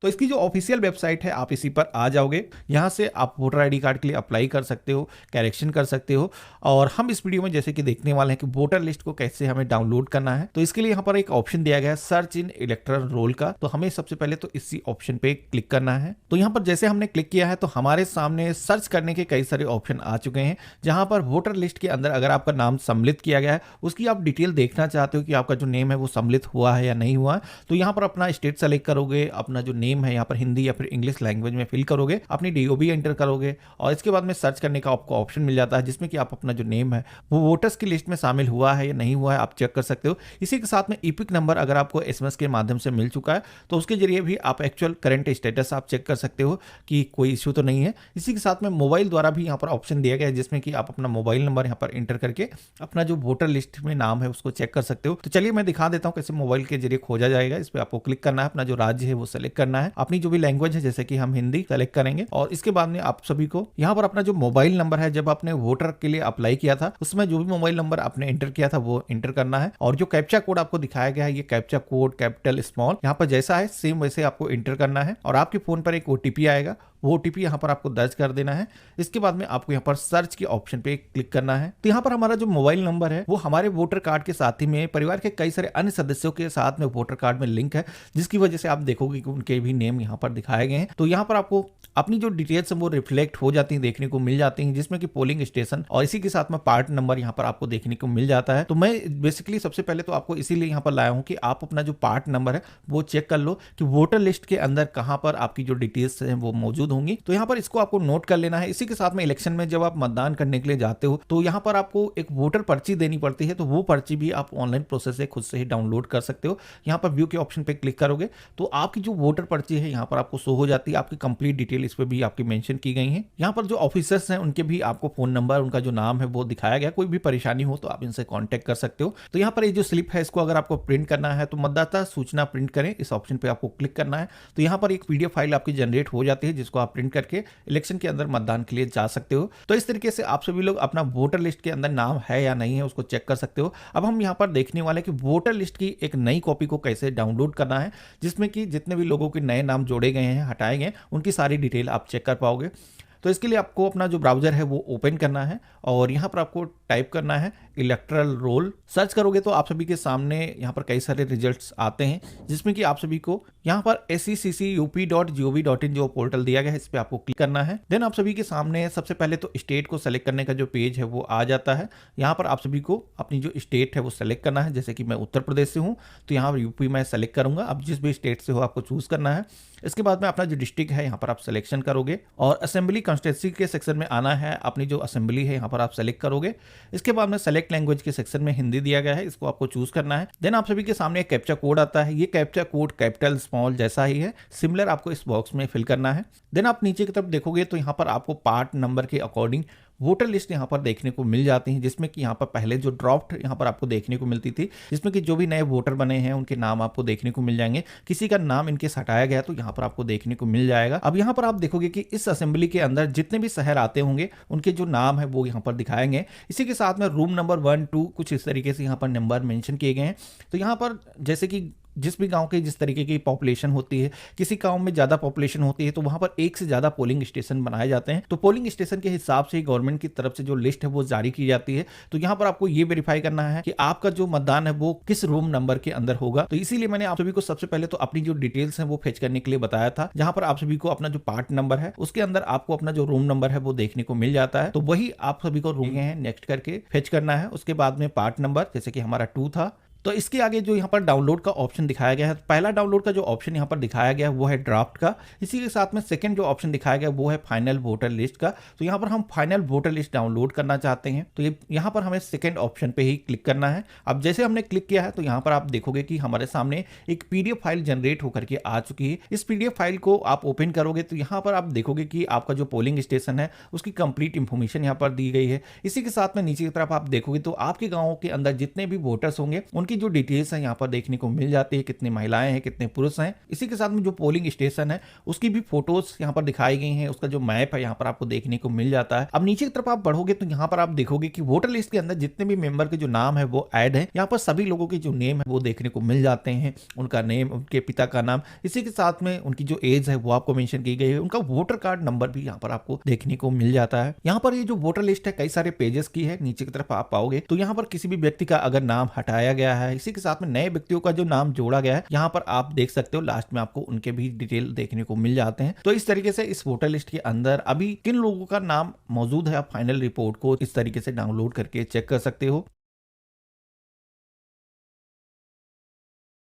तो इसकी जो ऑफिशियल वेबसाइट है आप इसी पर आ जाओगे। यहाँ से आप वोटर आईडी कार्ड के लिए अप्लाई कर सकते हो, करेक्शन कर सकते हो। और हम इस वीडियो में जैसे कि देखने वाले हैं कि वोटर लिस्ट को कैसे हमें डाउनलोड करना है। तो इसके लिए यहाँ पर एक ऑप्शन दिया गया है सर्च इन इलेक्टोरल रोल का। तो हमें सबसे पहले तो इसी ऑप्शन पे क्लिक करना है। तो यहाँ पर जैसे हमने क्लिक किया है तो हमारे सामने सर्च करने के कई सारे ऑप्शन आ चुके हैं, जहां पर वोटर लिस्ट के अंदर अगर आपका नाम सम्मिलित किया गया है, उसकी आप डिटेल देखना चाहते हो कि आपका जो नेम है वो सम्मिलित हुआ है या नहीं हुआ है, तो यहाँ पर अपना स्टेट सेलेक्ट करोगे, अपना जो नेम है यहाँ पर हिंदी या फिर इंग्लिश लैंग्वेज में फिल करोगे, अपनी डीओबी एंटर करोगे और इसके बाद में सर्च करने का आपको ऑप्शन मिल जाता है, जिसमें कि आप अपना जो नेम है वो वोटर्स की लिस्ट में शामिल हुआ है या नहीं हुआ है आप चेक कर सकते हो। इसी के साथ में ईपिक नंबर अगर आपको एसएमएस के माध्यम से मिल चुका है तो उसके जरिए भी आप एक्चुअल करंट स्टेटस आप चेक कर सकते हो कि कोई इश्यू तो नहीं है। इसी के साथ में मोबाइल द्वारा भी यहाँ पर ऑप्शन दिया गया है, जिसमें कि आप अपना मोबाइल नंबर यहाँ पर एंटर करके अपना जो वोटर लिस्ट में नाम है उसको चेक कर सकते हो। तो चलिए मैं दिखा देता हूँ कैसे मोबाइल के जरिए खोजा जाएगा। इस पर आपको क्लिक करना है, अपना जो राज्य है वो सेलेक्ट करना है, अपनी जो भी लैंग्वेज है जैसे कि हम हिंदी सेलेक्ट करेंगे और इसके बाद में आप सभी को यहाँ पर अपना जो मोबाइल नंबर है, जब आपने वोटर के लिए अप्लाई किया था उसमें जो भी मोबाइल नंबर आपने एंटर किया था वो एंटर करना है। और जो कैप्चा कोड आपको दिखाया गया है, ये कैप्चा कोड कैपिटल स्मॉल यहाँ पर जैसा है सेम वैसे आपको एंटर करना है और आपके फोन पर एक ओटीपी आएगा, वो ओटीपी यहाँ पर आपको दर्ज कर देना है। इसके बाद में आपको यहाँ पर सर्च के ऑप्शन पे क्लिक करना है। तो यहाँ पर हमारा जो मोबाइल नंबर है वो हमारे वोटर कार्ड के साथ ही में परिवार के कई सारे अन्य सदस्यों के साथ में वोटर कार्ड में लिंक है, जिसकी वजह से आप देखोगे कि उनके भी नेम यहाँ पर दिखाए गए हैं। तो यहाँ पर आपको अपनी जो डिटेल्स है वो रिफ्लेक्ट हो जाती है, देखने को मिल जाती है, जिसमें कि पोलिंग स्टेशन और इसी के साथ में पार्ट नंबर यहाँ पर आपको देखने को मिल जाता है। तो मैं बेसिकली सबसे पहले तो आपको इसीलिए यहाँ पर लाया हूँ कि आप अपना जो पार्ट नंबर है वो चेक कर लो कि वोटर लिस्ट के अंदर कहाँ पर आपकी जो डिटेल्स है वो मौजूद होंगी। तो यहाँ पर इसको आपको नोट कर लेना है। इसी के साथ में इलेक्शन में जब आप मतदान करने के लिए जाते हो तो यहाँ पर आपको एक वोटर पर्ची देनी पड़ती है, तो वो पर्ची भी आप ऑनलाइन प्रोसेस से खुद से ही डाउनलोड कर सकते हो। यहाँ पर व्यू के ऑप्शन पे क्लिक करोगे तो आपकी जो वोटर पर्ची है यहाँ पर आपको शो हो जाती है, आपकी कंप्लीट डिटेल इस पे भी आपकी मेंशन की गई है। यहाँ पर जो ऑफिसर्स हैं उनके भी आपको फोन नंबर, उनका जो नाम है वो दिखाया गया। कोई भी परेशानी हो तो आप इनसे कॉन्टेक्ट कर सकते हो। तो यहाँ पर ये जो स्लिप है इसको अगर आपको प्रिंट करना है तो मतदाता सूचना प्रिंट करें, इस ऑप्शन पे आपको क्लिक करना है। तो यहाँ पर एक पीडीएफ फाइल आपकी जनरेट हो जाती है, जिसको आप प्रिंट करके इलेक्शन के अंदर मतदान के लिए जा सकते हो। तो इस तरीके से आप सभी लोग अपना वोटर लिस्ट के अंदर नाम है या नहीं है उसको चेक कर सकते हो। अब हम यहाँ पर देखने वाले कि वोटर लिस्ट की एक नई कॉपी को कैसे डाउनलोड करना है, जिसमें कि जितने भी लोगों के नए नाम जोड़े गए हैं, हटाए गए, उनकी सारी डिटेल आप चेक कर पाओगे। तो इसके लिए आपको अपना जो ब्राउजर है वो ओपन करना है और यहाँ पर आपको टाइप करना है इलेक्टोरल रोल। सर्च करोगे तो आप सभी के सामने यहाँ पर कई सारे रिजल्ट्स आते हैं, जिसमें कि आप सभी को यहाँ पर scccup.gov.in जो पोर्टल दिया गया है इस पे आपको क्लिक करना है। देन आप सभी के सामने सबसे पहले तो स्टेट को सेलेक्ट करने का जो पेज है वो आ जाता है। यहाँ पर आप सभी को अपनी जो स्टेट है वो सेलेक्ट करना है। जैसे कि मैं उत्तर प्रदेश से हूँ तो यहाँ पर यूपी मैं सेलेक्ट करूंगा। अब जिस भी स्टेट से हो आपको चूज करना है। इसके बाद में अपना जो डिस्ट्रिक्ट है यहाँ पर आप सिलेक्शन करोगे और असेंबली कॉन्स्टिट्यूंसी के सेक्शन में आना है। अपनी जो असेंबली है यहाँ पर आप सेलेक्ट करोगे। इसके बाद में सेलेक्ट लैंग्वेज के सेक्शन में हिंदी दिया गया है, इसको आपको चूज करना है। देन आप सभी के सामने एक कैप्चा कोड आता है। ये कैप्चा कोड कैपिटल स्मॉल जैसा ही है, सिमिलर आपको इस बॉक्स में फिल करना है। देन आप नीचे की तरफ देखोगे तो यहाँ पर आपको पार्ट नंबर के अकॉर्डिंग वोटर लिस्ट यहाँ पर देखने को मिल जाती है, जिसमें कि यहाँ पर पहले जो ड्राफ्ट यहाँ पर आपको देखने को मिलती थी, जिसमें कि जो भी नए वोटर बने हैं उनके नाम आपको देखने को मिल जाएंगे। किसी का नाम इनके हटाया गया तो यहाँ पर आपको देखने को मिल जाएगा। अब यहाँ पर आप देखोगे कि इस असेंबली के अंदर जितने भी शहर आते होंगे उनके जो नाम है वो यहाँ पर दिखाएंगे। इसी के साथ में रूम नंबर 1, 2 कुछ इस तरीके से यहाँ पर नंबर मेंशन किए गए हैं। तो यहाँ पर जैसे कि जिस भी गांव के जिस तरीके की पॉपुलेशन होती है, किसी गांव में ज्यादा पॉपुलेशन होती है तो वहां पर एक से ज्यादा पोलिंग स्टेशन बनाए जाते हैं। तो पोलिंग स्टेशन के हिसाब से गवर्नमेंट की तरफ से जो लिस्ट है वो जारी की जाती है। तो यहाँ पर आपको ये वेरीफाई करना है कि आपका जो मतदान है वो किस रूम नंबर के अंदर होगा। तो इसीलिए मैंने आप सभी को सबसे पहले तो अपनी जो डिटेल्स है वो फेच करने के लिए बताया था, जहां पर आप सभी को अपना जो पार्ट नंबर है उसके अंदर आपको अपना जो रूम नंबर है वो देखने को मिल जाता है। तो वही आप सभी को रूम है नेक्स्ट करके फेच करना है। उसके बाद में पार्ट नंबर जैसे कि हमारा 2 था। तो इसके आगे जो यहाँ पर डाउनलोड का ऑप्शन दिखाया गया है, पहला डाउनलोड का जो ऑप्शन यहाँ पर दिखाया गया है वो है ड्राफ्ट का। इसी के साथ में सेकंड जो ऑप्शन दिखाया गया वो है फाइनल वोटर लिस्ट का। तो यहाँ पर हम फाइनल वोटर लिस्ट डाउनलोड करना चाहते हैं तो ये यहाँ पर हमें सेकंड ऑप्शन पे ही क्लिक करना है। अब जैसे हमने क्लिक किया है तो यहाँ पर आप देखोगे कि हमारे सामने एक पीडीएफ फाइल जनरेट होकर के आ चुकी है। इस पीडीएफ फाइल को आप ओपन करोगे तो यहाँ पर आप देखोगे कि आपका जो पोलिंग स्टेशन है उसकी कंप्लीट इंफॉर्मेशन यहाँ पर दी गई है। इसी के साथ में नीचे की तरफ आप देखोगे तो आपके गाँव के अंदर जितने भी वोटर्स होंगे उनकी जो डिटेल्स है यहाँ पर देखने को मिल जाती है, कितनी महिलाएं हैं, कितने पुरुष हैं। इसी के साथ में जो पोलिंग स्टेशन है उसकी भी फोटोज यहाँ पर दिखाई गई हैं, उसका जो मैप है यहाँ पर आपको देखने को मिल जाता है। अब नीचे की तरफ आप बढ़ोगे तो यहाँ पर आप देखोगे कि वोटर लिस्ट के अंदर जितने भी मेंबर के जो नाम है वो ऐड है। यहाँ पर सभी लोगों के जो नेम है वो देखने को मिल जाते हैं, उनका नेम, उनके पिता का नाम, इसी के साथ में उनकी जो एज है वो आपको मेंशन की गई है, उनका वोटर कार्ड नंबर भी यहाँ पर आपको देखने को मिल जाता है। यहाँ पर ये जो वोटर लिस्ट है कई सारे पेजेस की है, नीचे की तरफ आप पाओगे तो यहाँ पर किसी भी व्यक्ति का अगर नाम हटाया गया है, इसी के साथ में नए व्यक्तियों का जो नाम जोड़ा गया है, यहाँ पर आप देख सकते हो लास्ट में आपको उनके भी डिटेल देखने को मिल जाते हैं। तो इस तरीके से इस वोटर लिस्ट के अंदर अभी किन लोगों का नाम मौजूद है, आप फाइनल रिपोर्ट को इस तरीके से डाउनलोड करके चेक कर सकते हो।